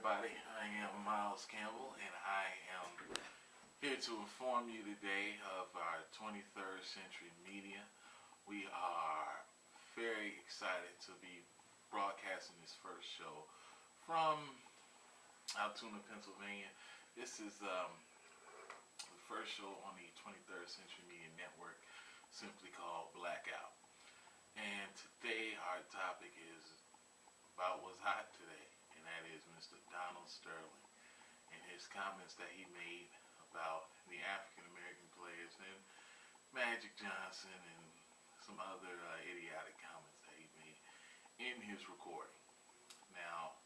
everybody. I am Myles Campbell, and I am here to inform you today of our 23rd Century Media. We are very excited to be broadcasting this first show from Altoona, Pennsylvania. This is the first show on the 23rd Century Media Network, simply called Blackout. And today our topic is about what's hot today, and that is Mr. Donald Sterling and his comments that he made about the African American players and Magic Johnson and some other idiotic comments that he made in his recording. Now,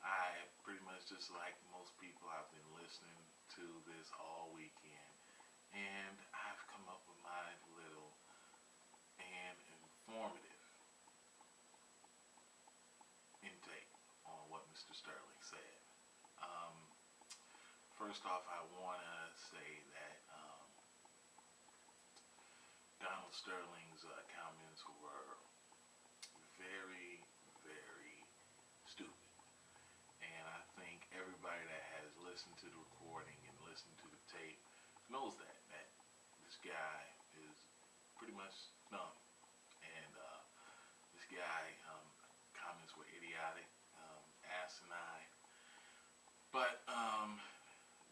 I pretty much, just like most people, I've been listening to this all weekend, and I've come up with my little and informative intake on what Mr. Sterling said. First off, I want to say that Donald Sterling's comments were very, very stupid. And I think everybody that has listened to the recording and listened to the tape knows that this guy is pretty much dumb. And this guy comments were idiotic, asinine. But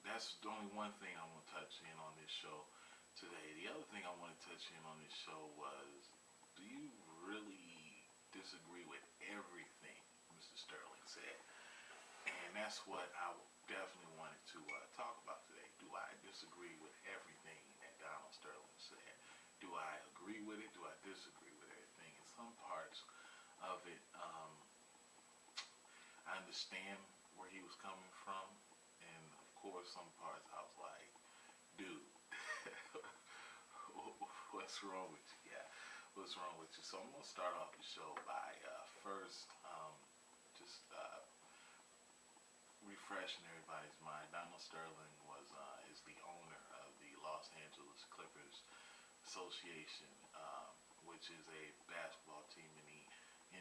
that's the only one thing I want to touch in on this show today. The other thing I want to touch in on this show was, do you really disagree with everything Mr. Sterling said? And that's what I definitely wanted to talk about today. Do I disagree with everything that Donald Sterling said? Do I agree with it? Do I disagree with everything? In some parts of it, I understand where he was coming from, and of course some parts I was like, dude, what's wrong with you? Yeah, what's wrong with you? So I'm going to start off the show by first just refreshing everybody's mind. Donald Sterling is the owner of the Los Angeles Clippers Association, which is a basketball team in the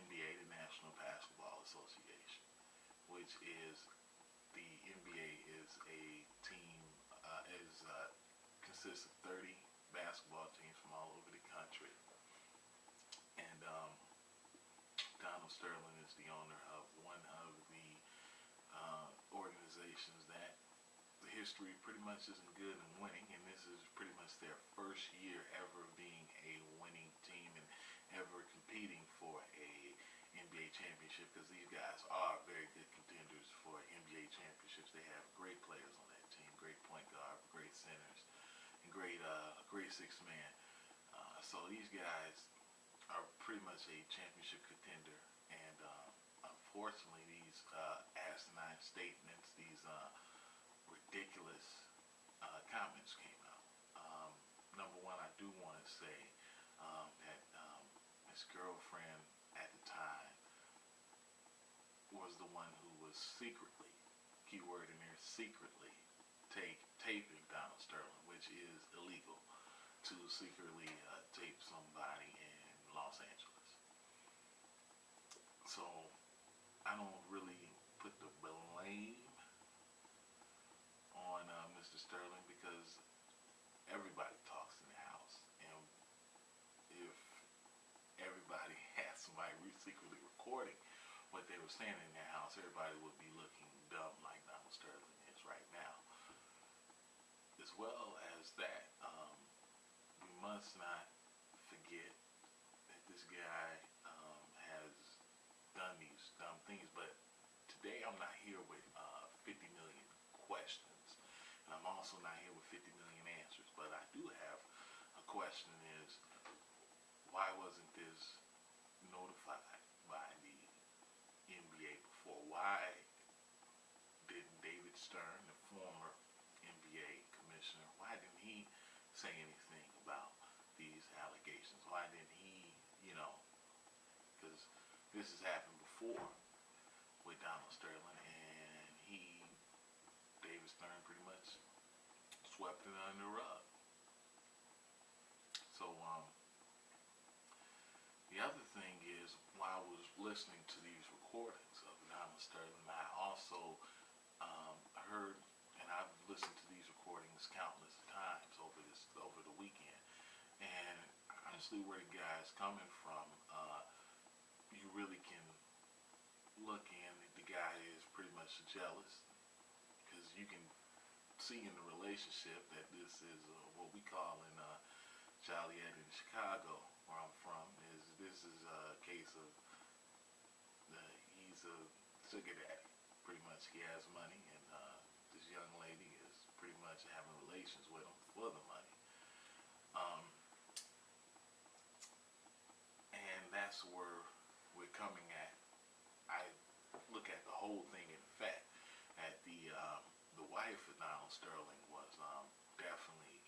NBA, the National Basketball Association, which is the NBA is a team consists of 30 basketball teams from all over the country, and Donald Sterling is the owner of one of the organizations that the history pretty much isn't good in winning, and this is pretty much their first year ever being a winning team and ever competing for a NBA championship, because these guys are very good contenders for NBA championships. They have great players on that team, great point guard, great centers, and great sixth man. So these guys are pretty much a championship contender, and unfortunately these asinine statements, these ridiculous comments came out. Number one, I do want to say that his girlfriend at the time was the one who was secretly, keyword in there, secretly taping Donald Sterling, which is illegal to secretly tape somebody in Los Angeles. So I don't really put the blame on Mr. Sterling, because everybody talks in the house, and if everybody had somebody secretly recording what they were saying in their house, everybody would be looking dumb like Donald Sterling is right now. As well as that, we must not forget that this guy has done these dumb things, but today I'm not here with 50 million questions, and I'm also not here with 50 million answers, but I do have a question: is why wasn't this notified by the NBA before? Why didn't David Stern, the former NBA commissioner, why didn't he say anything about these allegations? Why didn't he, because this has happened before with Donald Sterling, and David Stern pretty much swept it under the rug. So the other thing is, while I was listening to these recordings of Myles Sterling, I also countless times over the weekend. And honestly, where the guy's coming from, you really can look in. The guy is pretty much jealous because you can see in the relationship that this is what we call in Joliet in Chicago, where I'm from, is this is a case of he's a sugar daddy. Pretty much, he has money, and this young lady is pretty much having relations with him for the money. Um, and that's where we're coming at. I look at the whole thing in fact. At the wife of Donald Sterling was definitely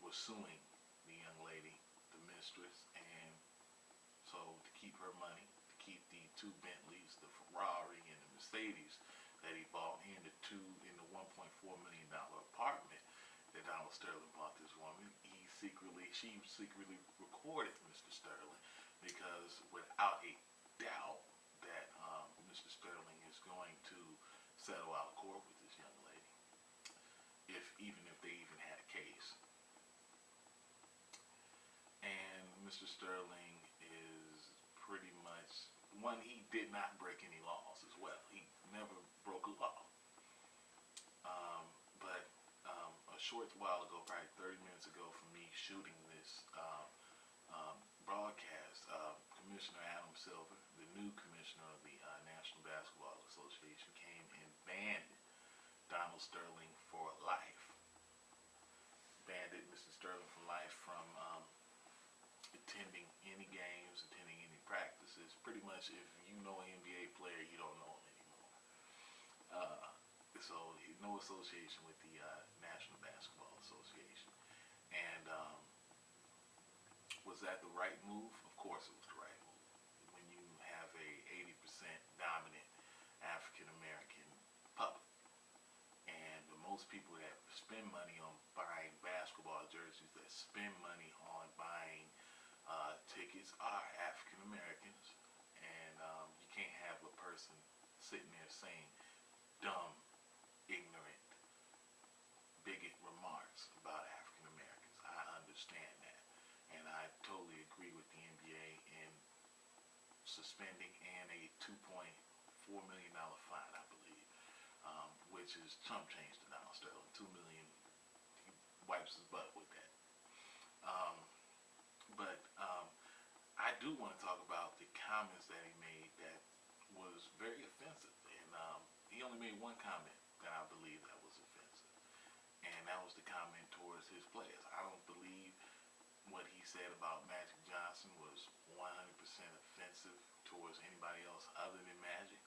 was suing the young lady, the mistress, and so to keep her money, to keep the two Bentleys, the Ferrari, and the Mercedes that he bought, and the $1.4 million apartment that Donald Sterling bought this woman, she secretly recorded Mr. Sterling because without a doubt that Mr. Sterling is going to settle out of court with this young lady, even if they even had a case. And Mr. Sterling is pretty much one. He did not break any laws as well. He never broke a law. But a short while ago, probably 30 minutes ago, from me shooting this broadcast, Commissioner Adam Silver, the new commissioner of the National Basketball Association, came and banned Donald Sterling for life. Banned Mr. Sterling for life from attending any games, attending any practices. Pretty much, if you know an NBA player, you don't know him anymore. So no association with the National Basketball Association. And was that the right move? Of course it was the right move. When you have a 80% dominant African American public, and most people that spend money on buying basketball jerseys, that spend money on buying tickets, are African Americans, and you can't have a person sitting there saying dumb, ignorant, bigot remarks about African Americans. I understand that, and I totally agree with the NBA in suspending and a $2.4 million fine, I believe, which is chump change to Donald Sterling. $2 million, he wipes his butt with that. But I do want to talk about the comments that he made that was very offensive, and he only made one comment that I believe that was offensive, and that was the comment towards his players. I don't believe what he said about Magic Johnson was 100% offensive towards anybody else other than Magic.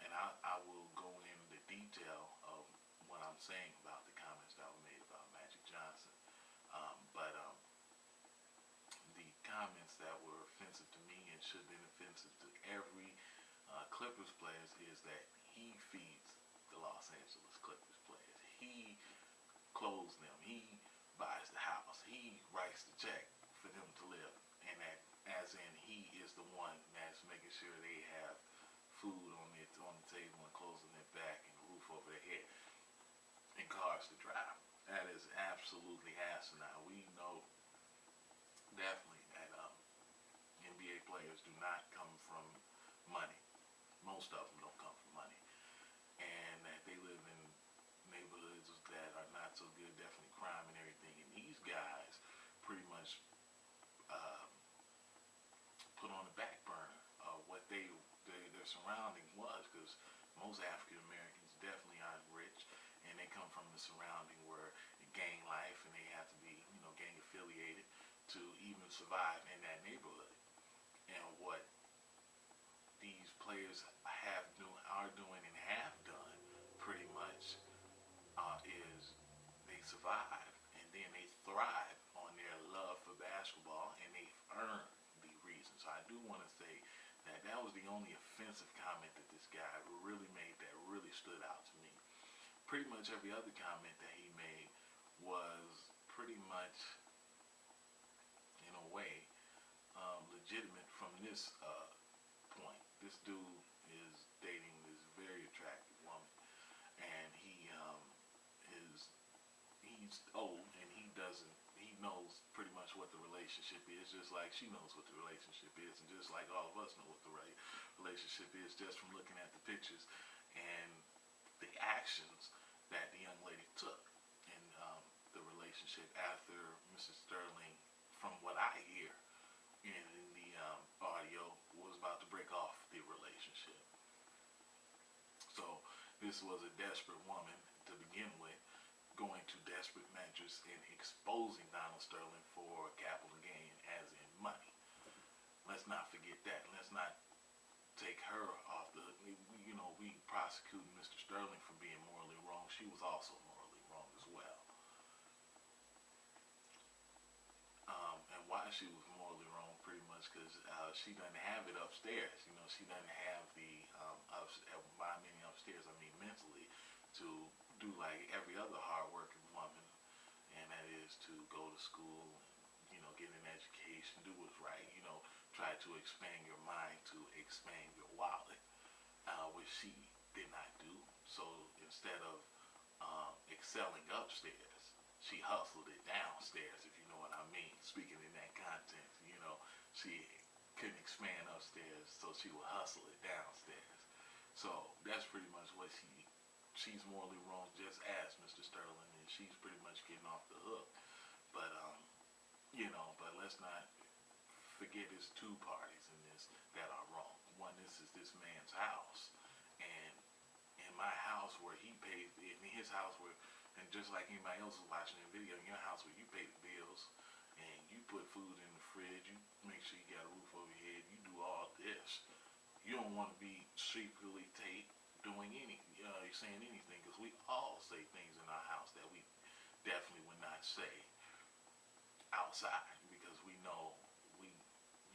And I will go into the detail of what I'm saying about the comments that were made about Magic Johnson. But the comments that were offensive to me and should have been offensive to every Clippers players is that he feeds the Los Angeles Clippers players. He clothes them. He buys the house. He writes the check for them to live. And that, as in, he is the one that's making sure they have food on the table and clothes on their back and a roof over their head and cars to drive. That is absolutely asinine. We know definitely that NBA players do not come from money. Most of them don't come from money. And that they live in neighborhoods that are not so good, definitely crime and everything. And these guys pretty much put on the back burner what their surrounding was, because most African Americans definitely aren't rich, and they come from the surrounding where gang life, and they have to be, gang affiliated to even survive in that neighborhood. And what these players are doing and have done pretty much is they survive, and then they thrive on their love for basketball, and they've earned the reason. So I do want to say that was the only offensive comment that this guy really made that really stood out to me. Pretty much every other comment that he made was pretty much, in a way, legitimate from this point. This dude is dating this very attractive woman, and he she's old and he doesn't. He knows pretty much what the relationship is, just like she knows what the relationship is, and just like all of us know what the right relationship is, just from looking at the pictures and the actions that the young lady took in the relationship after Mrs. Sterling, from what I hear in the audio, was about to break off the relationship. So this was a desperate woman to begin with, going to desperate measures in exposing Donald Sterling for capital gain, as in money. Let's not forget that. Let's not take her off the. We prosecuting Mr. Sterling for being morally wrong. She was also morally wrong as well. And why she was morally wrong, pretty much because she doesn't have it upstairs. She doesn't have the by meaning upstairs, I mean mentally, to do like every other hardworking woman, and that is to go to school and get an education, do what's right. Try to expand your mind, to expand your wallet, which she did not do. So instead of excelling upstairs, she hustled it downstairs, if you know what I mean. Speaking in that context, she couldn't expand upstairs, so she would hustle it downstairs. So that's pretty much what she's morally wrong, just as Mr. Sterling, and she's pretty much getting off the hook. But but let's not forget there's two parties in this that are wrong. One, this is this man's house, and in my house where he pays, in his house where, and just like anybody else is watching the video, in your house where you pay the bills, and you put food in the fridge, you make sure you got a roof over your head, you do all this. You don't want to be secretly doing saying anything, because we all say things in our house that we definitely would not say outside, because we know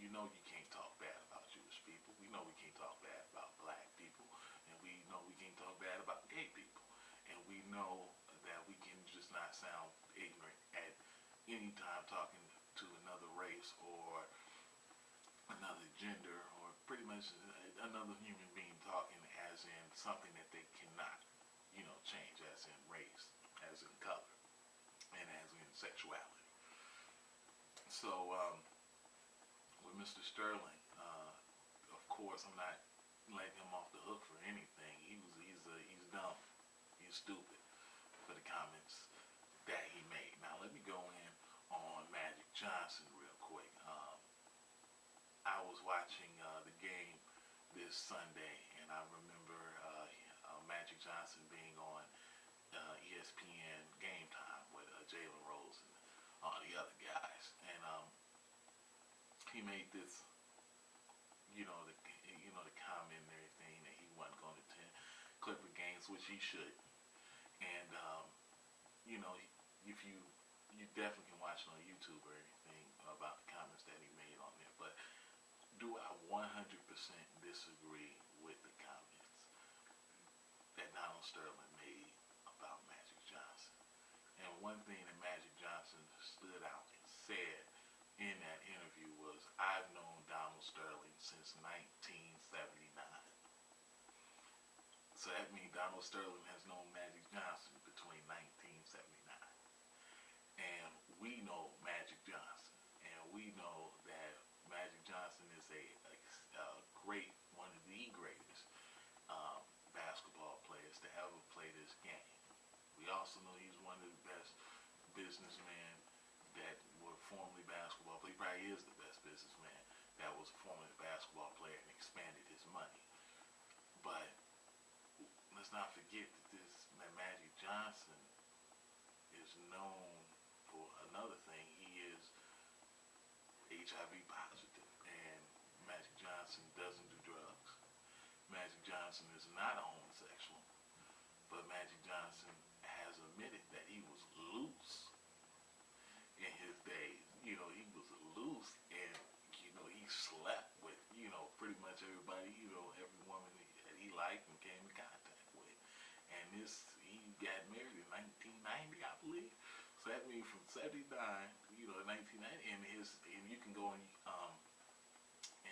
you can't talk bad about Jewish people. We know we can't talk bad about black people, and we know we can't talk bad about gay people, and we know that we can just not sound ignorant at any time talking to another race or another gender, or pretty much another human being, talking as in something that they cannot change, as in race, as in color, and as in sexuality. So with Mr. Sterling, of course, I'm not letting him off the hook for anything. He's dumb, he's stupid for the comments that he made. Now let me go in on Magic Johnson real quick. I was watching the game this Sunday, and I remember Magic Johnson being on ESPN Game Time with Jalen Rose and all the other guys, and he made this, the comment and everything that he wasn't going to attend Clipper games, which he should. And if you definitely can watch it on YouTube or anything about the comments that he made on there. But do I 100% disagree with the comments that Donald Sterling made about Magic Johnson? And one thing that Magic Johnson stood out and said in that interview was, I've known Donald Sterling since 1979. So that means Donald Sterling has known Magic Johnson between 1979. And we know Magic Johnson, and we know that Magic Johnson is a great, one of the greatest basketball players to ever play this game. We also know he's one of the best businessmen that were formerly basketball players. He probably is the best businessman that was formerly a basketball player and expanded his money. But let's not forget that Magic Johnson is known for another thing. He is HIV positive, and Magic Johnson doesn't do drugs. Magic Johnson is not a homosexual, but Magic Johnson has admitted that he was loose in his days. He was loose, and he slept with pretty much everybody, every woman that he liked and came in contact with. And he got married in 1990, I believe. So that means from 79, 1990, and you can go in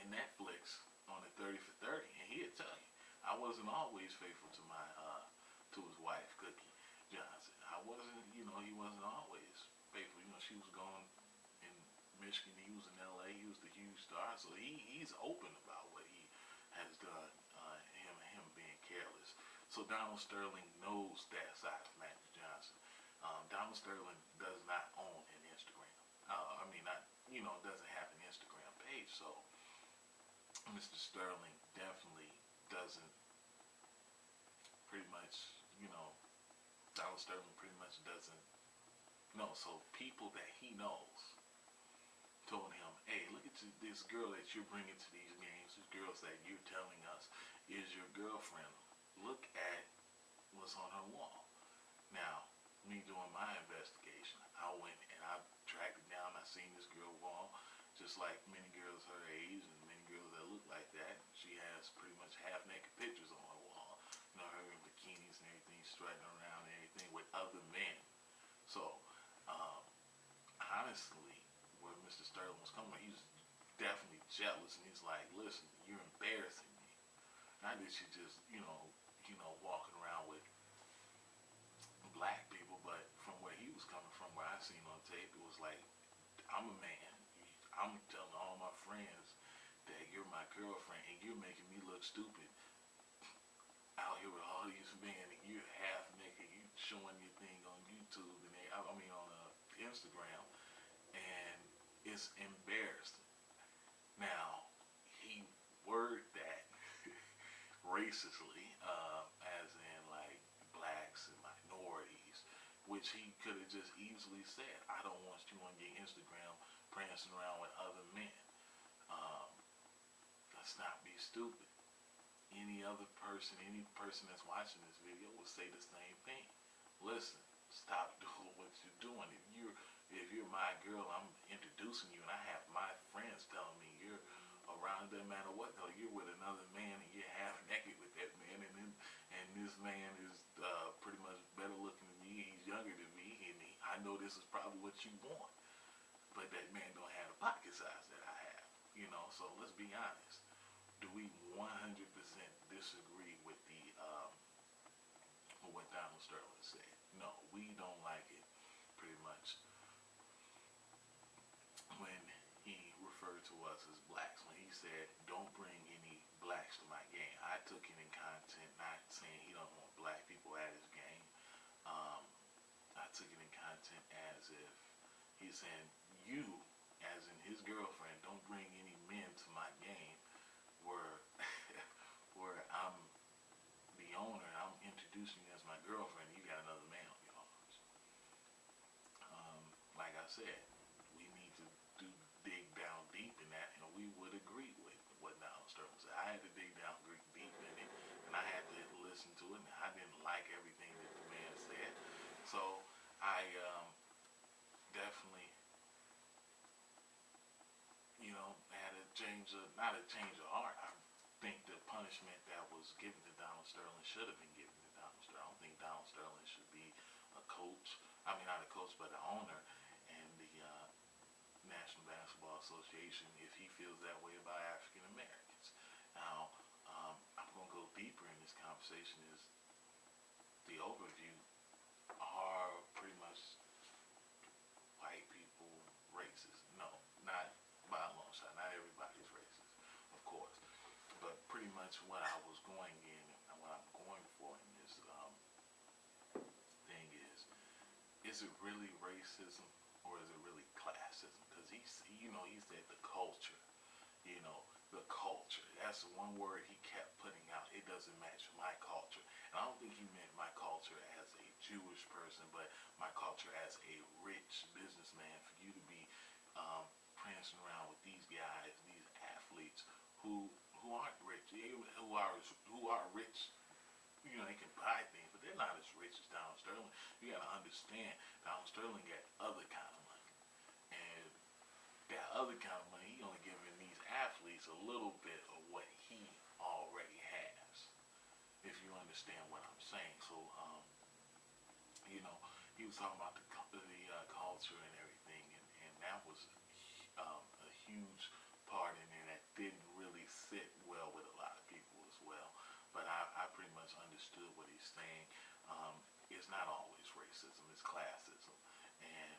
Netflix on the 30 for 30, and he'll tell you, I wasn't always faithful to his wife, Cookie Johnson. I wasn't, he wasn't always faithful. She was going in Michigan, he was in LA, he was the huge star, so he's open about what he has done, him being careless. So Donald Sterling knows that side of Magic Johnson. Donald Sterling does not own an Instagram. I mean, not doesn't have an Instagram page. So Mr. Sterling definitely doesn't pretty much, Donald Sterling pretty much doesn't know. So people that he knows told him, hey, look at this girl that you're bringing to these games, these girls that you're telling us is your girlfriend. Look at what's on her wall. Now, me doing my investigation, I went and I tracked it down. I seen this girl wall, just like many girls her age and many girls that look like that. She has pretty much half-naked pictures on her wall. Her in bikinis and everything, strutting around and everything with other men. So, honestly, where Mr. Sterling was coming, he was definitely jealous, and he's like, "Listen, you're embarrassing me. Not that you just, walking around with black people, but from where he was coming from, where I seen on tape, it was like, I'm a man. I'm telling all my friends that you're my girlfriend, and you're making me look stupid out here with all these men, and you're half naked, you showing your thing on YouTube and on Instagram, and it's embarrassing." Now, he worded that racistly, as in like blacks and minorities, which he could have just easily said, "I don't want you on your Instagram prancing around with other men." Let's not be stupid. Any person that's watching this video will say the same thing. Listen, stop doing what you're doing. If you're my girl, I'm introducing you, and I have my friends telling me you're around. It doesn't matter what color. You're with another man, and you're half naked with that man, and this man is pretty much better looking than me. He's younger than me, and I know this is probably what you want, but that man don't have the pocket size that I have. So let's be honest. Do we 100% disagree with with what Donald Sterling said? No, we don't like it. Pretty much when he referred to us as blacks, when he said, "Don't bring any blacks to my game." I took it in content, not saying he don't want black people at his game. I took it in content as if he's saying, you, as in his girlfriend, don't bring any men to my game where where I'm the owner and I'm introducing you as my girlfriend, you got another man on your arms. Like I said, we need to dig down deep in that, and we would agree with what Donald Sterling said. I had to dig down deep in it, and I had to listen to it, and I didn't like everything that the man said. So I definitely, had a not a change of heart. I think the punishment that was given to Donald Sterling should have been given to Donald Sterling. I don't think Donald Sterling should be a coach. I mean, not a coach, but an owner and the National Basketball Association if he feels that way about African Americans. Now, I'm going to go deeper in this conversation. Is the overview are pretty much white people racist? No, not by a long shot. Not everybody's racist, of course. But pretty much what I was going in and what I'm going for in this thing is it really racism or is it really classism? Because he said the culture, the culture. That's the one word he kept putting out. It doesn't match my culture. And I don't think he meant my culture as a Jewish person, but my culture as a rich businessman. For you to be prancing around with these guys, these athletes who aren't rich, who are rich. They can buy things, but they're not as rich as Donald Sterling. You got to understand, Donald Sterling got other kind of money, and that other kind of money, he only giving these athletes a little bit of what he already has. If you understand what I'm saying, so he was talking about the culture and everything, and that was a huge part in there that didn't really sit well with a lot of people as well. But I pretty much understood what he's saying. It's not always racism. racism, it's classism. And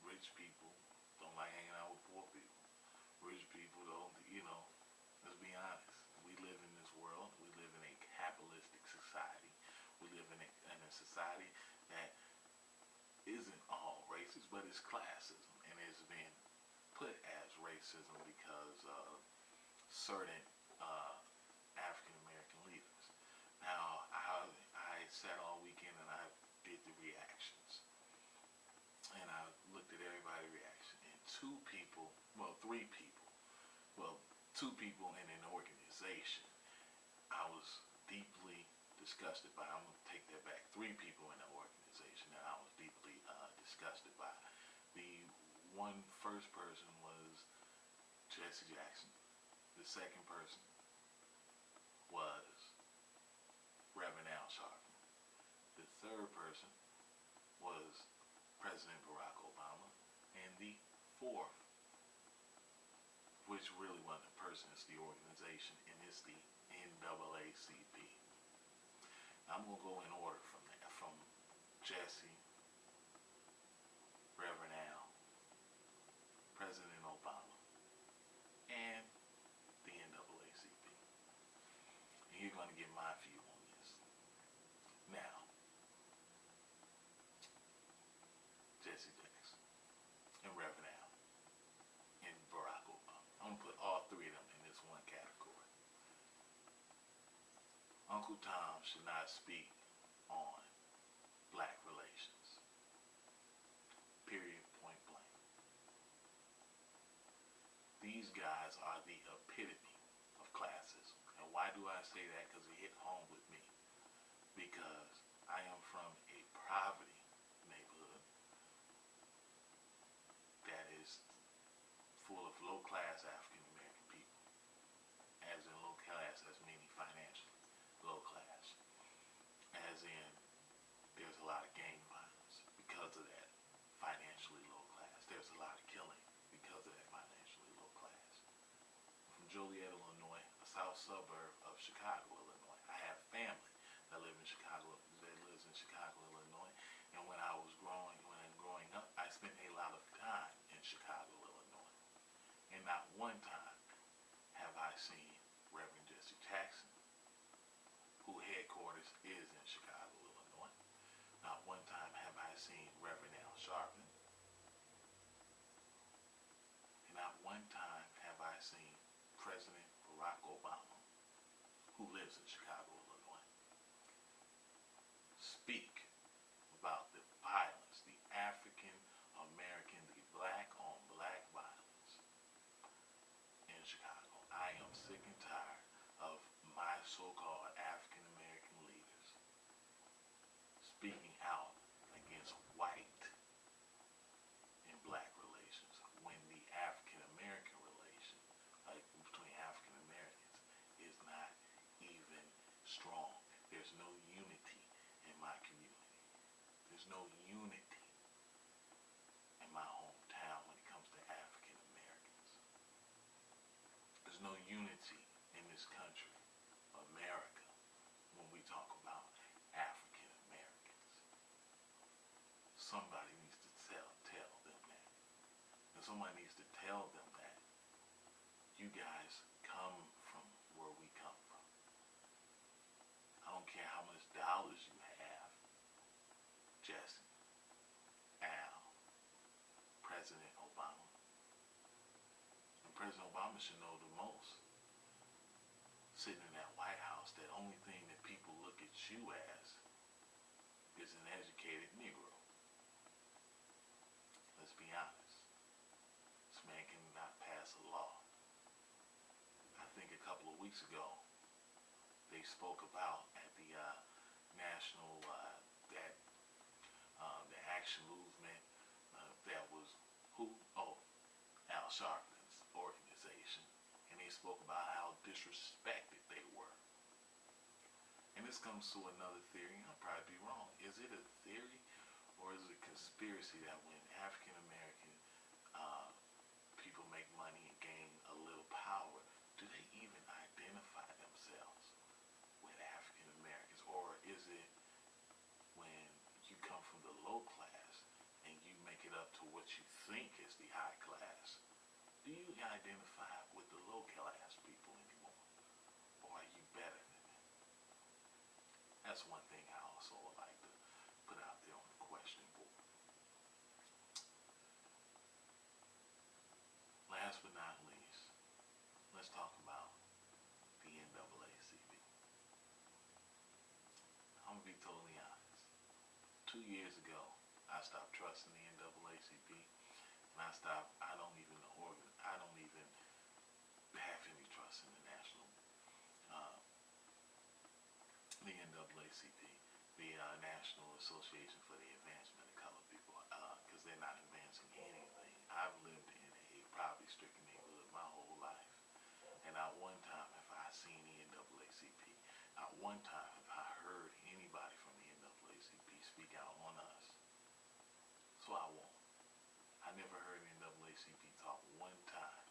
rich people don't like hanging out with poor people. Rich people don't, let's be honest. We live in this world. We live in a capitalistic society. We live in a society that isn't all racist, but it's classism. And it's been put as racism because of certain African American leaders. Now, I sat all weekend and I did the reactions. And I looked at everybody's reaction. And three people, two people in an organization, I was deeply disgusted by. I'm going to take that back. Three people in an organization that I was deeply disgusted by. The first person was Jesse Jackson. The second person was Reverend Al Sharpton. The third person was President Barack Obama. And the fourth, which really wasn't a person, it's the organization, and it's the NAACP. I'm going to go in order from there, from Jesse, Reverend Al, President Obama, and the NAACP. And you're going to get my view on this. Now, Jesse Jackson and Reverend Al and Barack Obama. I'm going to put all three of them in this one category. Uncle Tom should not speak on black relations. Period, point blank. These guys are the epitome of classism. And why do I say that? Because it hit home with me. Because I am from a poverty neighborhood that is full of low-class African American people. As in low class, as meaning financially low class. As in, there's a lot of gang violence because of that financially low class. There's a lot of killing because of that financially low class. I'm from Joliet, Illinois, a south suburb of Chicago, Illinois. I have family that lives in Chicago, Illinois. And when growing up, I spent a lot of time in Chicago, Illinois. And not one time have I seen Reverend Jesse Jackson, who headquarters is in Chicago, Illinois. Not one time have I seen Reverend Al Sharpton. And not one time have I seen President Barack Obama, who lives in Chicago, Illinois, speak about the violence, the African American, the black on black violence in Chicago. I am sick and tired of my so-called African American leaders speaking out against white and black relations when the African American relation, like between African Americans, is not even strong. There's no unity in my community. There's no unity in my hometown when it comes to African Americans. There's no unity in this country, America, when we talk about African Americans. Somebody needs to tell them that. And somebody needs to tell them that you guys come from where we come from. I don't care how much dollars you have, Jesse, Al, President Obama. And President Obama should know the most. Sitting in that White House, the only thing that people look at you as is an educated Negro. Let's be honest. This man cannot pass a law. I think a couple of weeks ago, they spoke about at the national, the action movement that was who? Oh, Al Sharpton's organization. And they spoke about how disrespected they were. And this comes to another theory. I'll probably be wrong. Is it a theory or is it a conspiracy that when African American people make money and gain a little power, do they even identify themselves with African Americans? Or is it when you come from the low it up to what you think is the high class, do you identify with the low class people anymore? Or are you better than them? That's one thing I also would like to put out there on the question board. Last but not least, let's talk about the NAACP. I'm going to be totally honest. 2 years ago, I stopped trusting the NAACP, and I don't even have any trust in the uh, the NAACP, the National Association for the Advancement of Colored People, because they're not advancing anything. I've lived in a poverty-stricken neighborhood my whole life, and not one time have I seen the NAACP. Not one time have I heard anybody from the NAACP speak out on us. So I won't. I never heard the NAACP talk one time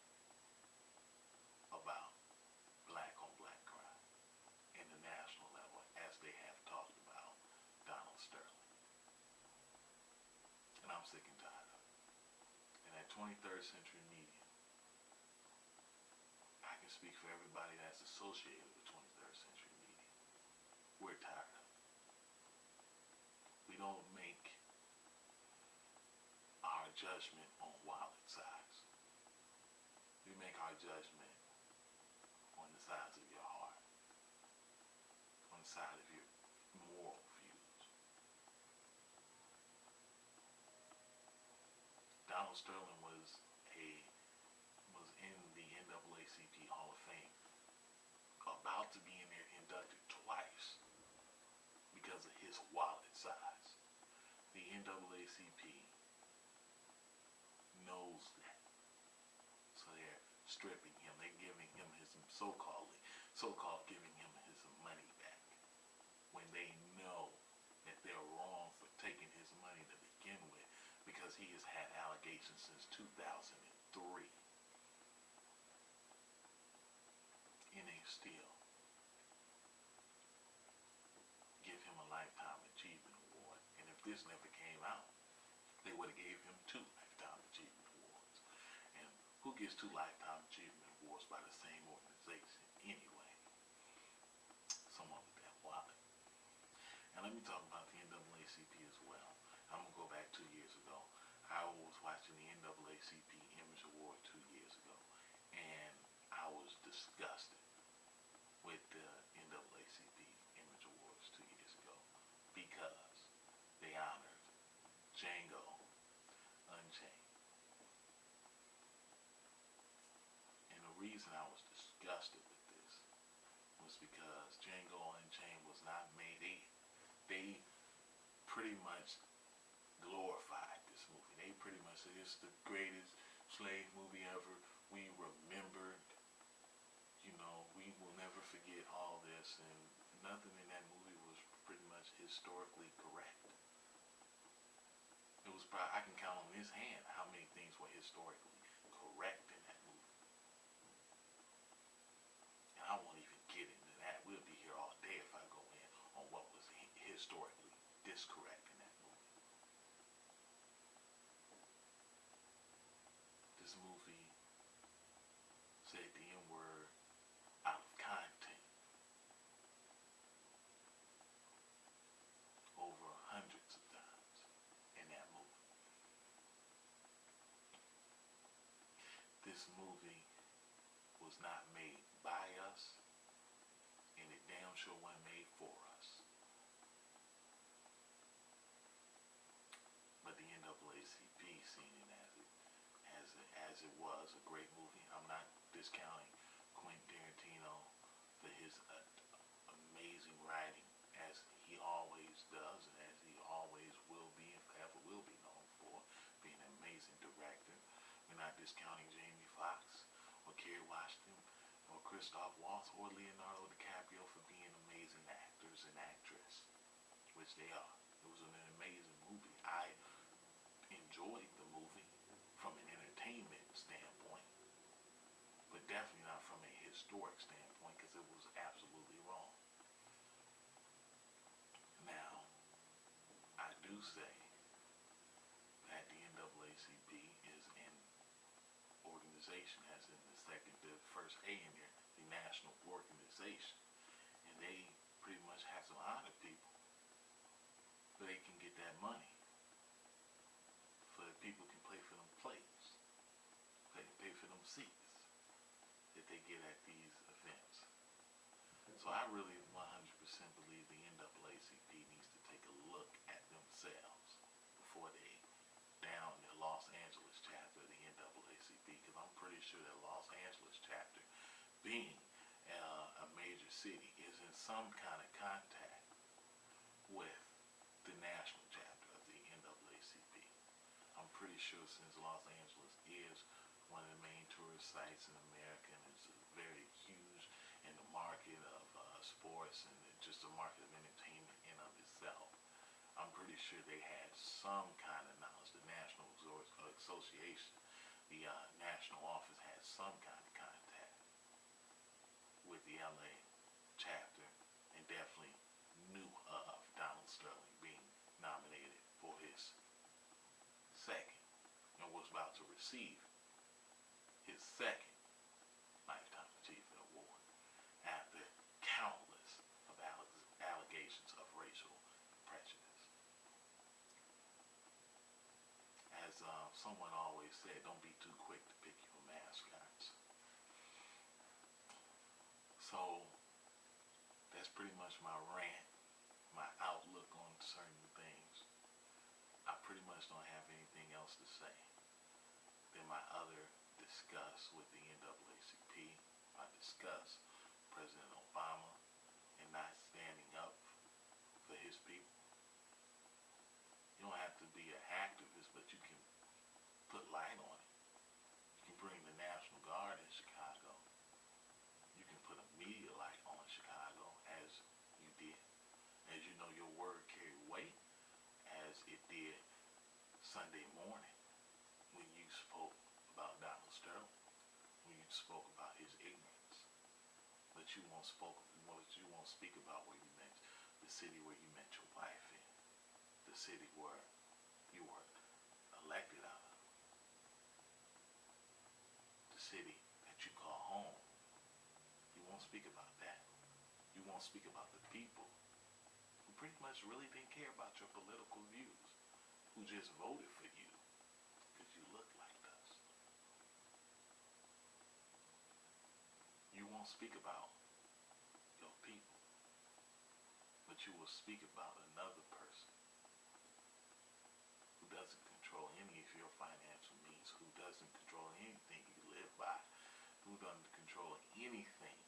about black on black crime in the national level as they have talked about Donald Sterling. And I'm sick and tired of it. And that 23rd century media, I can speak for everybody that's associated with 23rd century media. We're tired of it. We don't make our judgment on wallet size. We make our judgment on the size of your heart, on the side of your moral views. Donald Sterling was in the NAACP Hall of Fame, about to be in there inducted twice because of his wallet size. The NAACP knows that, so they're stripping him. They're giving him his so-called giving him his money back when they know that they're wrong for taking his money to begin with, because he has had allegations since 2003, and they still give him a Lifetime Achievement Award. And if this never came out, they would have gave him 2 Lifetime Achievement Awards. And who gets 2 Lifetime Achievement Awards by the same organization anyway? Someone with that wallet. And let me talk about the NAACP as well. I'm going to go back 2 years ago. I was watching the NAACP Image Award 2 years ago, and I was disgusted with the NAACP Image Awards 2 years ago because they honored Django Unchained. And the reason I was disgusted with this was because Django Unchained was not made. They pretty much glorified this movie. They pretty much said it's the greatest slave movie ever. We remembered, we will never forget all this, and nothing in that movie was pretty much historically correct. It was probably, I can count on his hand how many things were historically correct in that movie. And I won't even get into that. We'll be here all day if I go in on what was historically discorrect in that movie. This movie said the N-word out of content over hundreds of times in that movie. This movie was not made by us, and it damn sure wasn't made for us. But the NAACP seen it as it was a great movie. I'm not discounting Quentin Tarantino for his amazing writing, as he always does, and as he always will be, and forever will be known for being an amazing director. We're not discounting Jamie Foxx or Kerry Washington or Christoph Waltz or Leonardo DiCaprio for being amazing actors and actresses, which they are. It was an amazing movie. I enjoyed the movie from an entertainment standpoint, but definitely not from a historic standpoint, because it was absolutely wrong. Now, I do say that the NAACP organization has in the first A in there, the national organization, and they pretty much have to honor people, but they can get that money so that people can play for them players, they can pay for them seats that they get at these events. So I really 100% believe the NAACP needs to take a look at themselves before they down the Los Angeles chapter of the NAACP, because I'm pretty sure that Los Angeles chapter, being a major city, is in some kind of contact with the national chapter of the NAACP. I'm pretty sure since Los Angeles is one of the main tourist sites in America and it's very huge in the market of sports and just the market of entertainment in of itself, I'm pretty sure they had some kind of knowledge. The National Association, the national office had some kind of contact with the LA chapter and definitely knew of Donald Sterling being nominated for his second and was about to receive his second Lifetime Achievement Award after countless of allegations of racial prejudice. As someone always said, don't be too quick to pick your mascots. So that's pretty much my rant, my outlook on certain things. I pretty much don't have anything else to say than my other discuss with the NAACP. I discuss President Obama and not standing up for his people. You don't have to be an activist, but you can put light on it. You can bring the National Guard in Chicago. You can put a media light on Chicago, as you did. As you know, your word carried weight, as it did Sunday morning when you spoke about Donald Sterling, when you spoke about his ignorance. But you won't speak about where you met the city where you met your wife in, the city where you were elected out of, the city that you call home. You won't speak about that. You won't speak about the people who pretty much really didn't care about your political views, who just voted for you because you look like us. You won't speak about your people, but you will speak about another person who doesn't control any of your financial needs, who doesn't control anything you live by, who doesn't control anything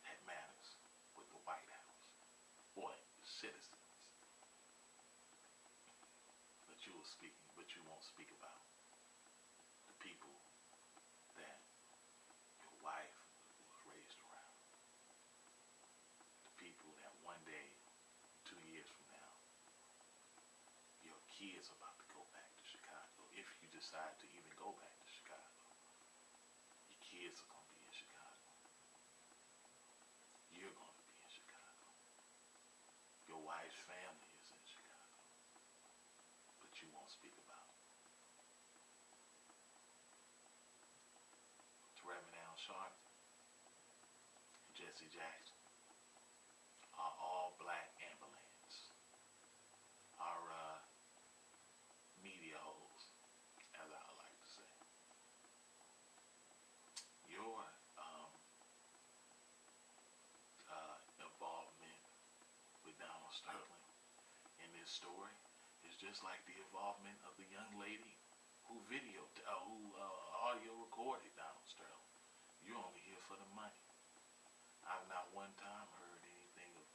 that matters with the White House or citizens. But you won't speak about the people that your wife was raised around. The people that one day, 2 years from now, your kids are about to go back to Chicago. If you decide to even go back to Chicago, your kids are going to be in Chicago. You're going to be in Chicago. Your wife's family is in Chicago. But you won't speak about it. To Reverend Al Sharpton and Jesse Jackson, our all-black ambulance, our media holes, as I like to say. Your involvement with Donald Sterling in this story is just like the involvement of the young lady who audio recorded Donald Sterling. You're only here for the money. I've not one time heard anything of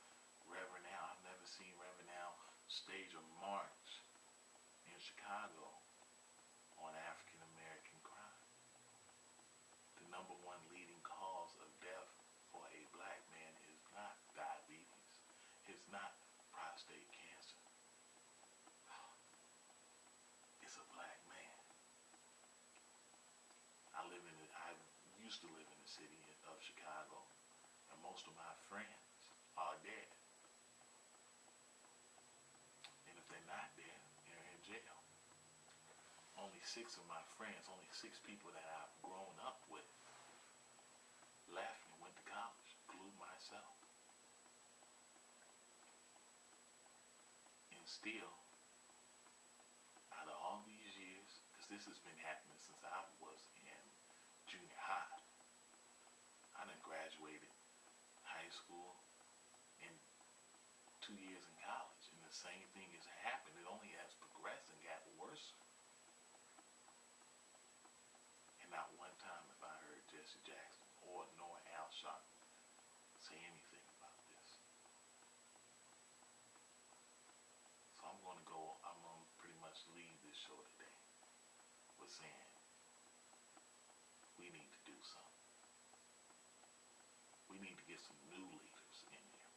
Reverend Al. I've never seen Reverend Al stage a march in Chicago on African American crime. The number one leading cause of death for a black man is not diabetes. It's not prostate cancer. It's a black man. I used to live in the city of Chicago, and most of my friends are dead. And if they're not dead, they're in jail. Only 6 of my friends, only 6 people that I've grown up with, left and went to college, including myself. And still, out of all these years, because this has been happening since I was in junior high, I done graduated high school and 2 years in college, and the same thing has happened. It only has progressed and got worse. And not one time have I heard Jesse Jackson or Noah Alshon say anything about this. So I'm going to pretty much leave this show today with saying we need to do something. We need to get some new leaders in here.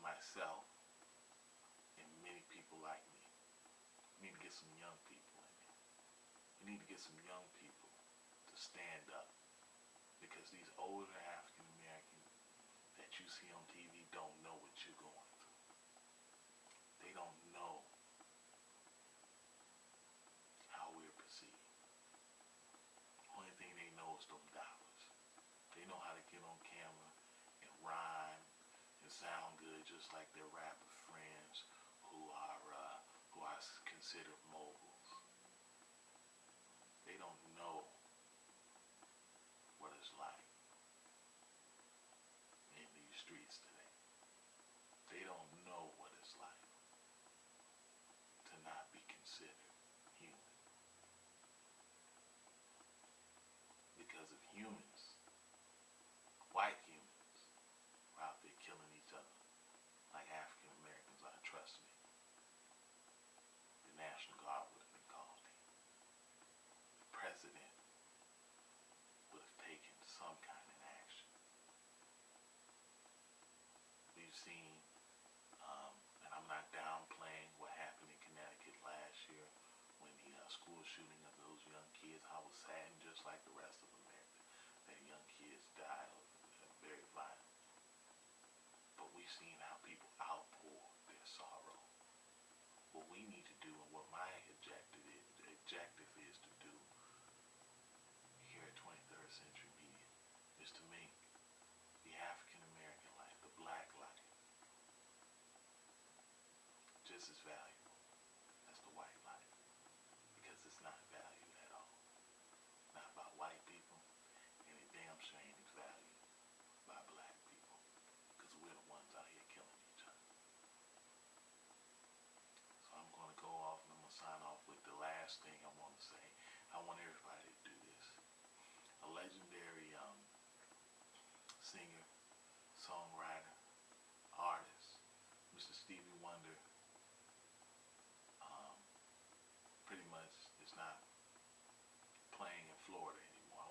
Myself and many people like me. We need to get some young people in there. We need to get some young people to stand up, because these older African Americans that you see on TV don't know what you're going through. They don't know how we're perceived. Only thing they know is them dollars. They know how to get on camera and rhyme and sound good, just like their rapper friends who are considered moguls. They don't know what it's like in these streets today. They don't know what it's like to not be considered human. Because if humans, white humans, were out there killing each other like African Americans are, trust me, the National Guard would have been called in. The president would have taken some kind of action. We've seen, and I'm not downplaying what happened in Connecticut last year when the school shooting of those young kids. I was saddened just like the rest of America that young kids died very violent. But we've seen how people outpour their sorrow. What we need to do, and what my objective is to do here at 23rd Century Media, is to make the African American life, the black life, just as valuable as the white life, because it's not valued at all. Not by white people, and it damn sure ain't valued by black people, because we're the ones out here killing each other. So I'm going to go off, and I'm going to sign off with the last thing I want to say. I want everybody to do this. A legendary singer, songwriter, artist, Mr. Stevie Wonder, pretty much is not playing in Florida anymore.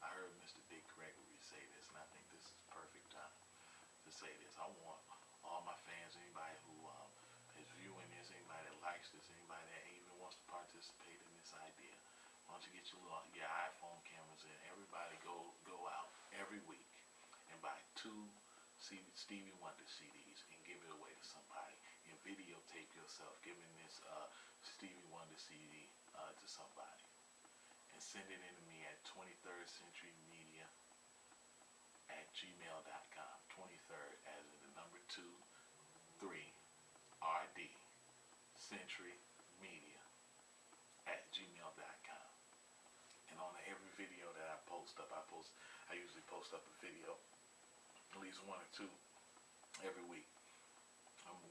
I heard Mr. Dick Gregory say this, and I think this is perfect time to say this. I want all my fans, anybody who is viewing this, anybody that likes this, anybody that even wants to participate in this idea, why don't you get your iPhone cameras in? Everybody go out every week and buy 2 Stevie Wonder CDs and give it away to somebody, and videotape yourself giving this Stevie Wonder CD to somebody, and send it in to me at 23rd Century Media at gmail.com. 23rd as in the number 2, 3, RD, Century Media at gmail.com. And on every video that I post up, I usually post up a video, at least 1 or 2 every week.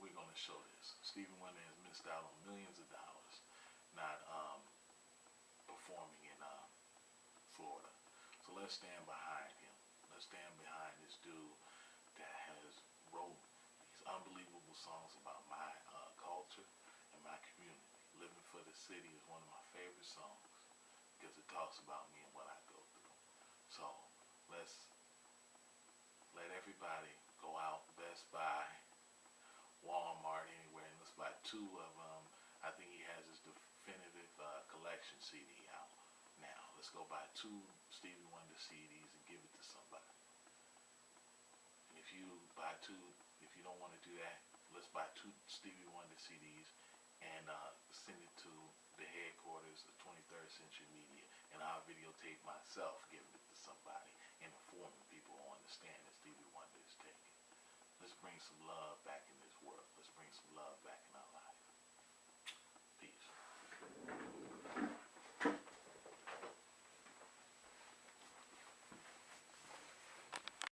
We're going to show this. Stevie Wonder has missed out on millions of dollars not performing in Florida. So let's stand behind him. Let's stand behind this dude that has wrote these unbelievable songs about my culture and my community. Living for the City is one of my favorite songs because it talks about me and what I go through. So let's let everybody go out, Best Buy, Walmart, anywhere, and let's buy 2 of them. I think he has his definitive collection CD out now. Let's go buy 2 Stevie Wonder CDs and give it to somebody. And if you buy 2, if you don't want to do that, let's buy 2 Stevie Wonder CDs and send it to the headquarters of 23rd Century Media, and I'll videotape myself giving it to somebody and informing people on the stand that Stevie Wonder is taking. Let's bring some love back in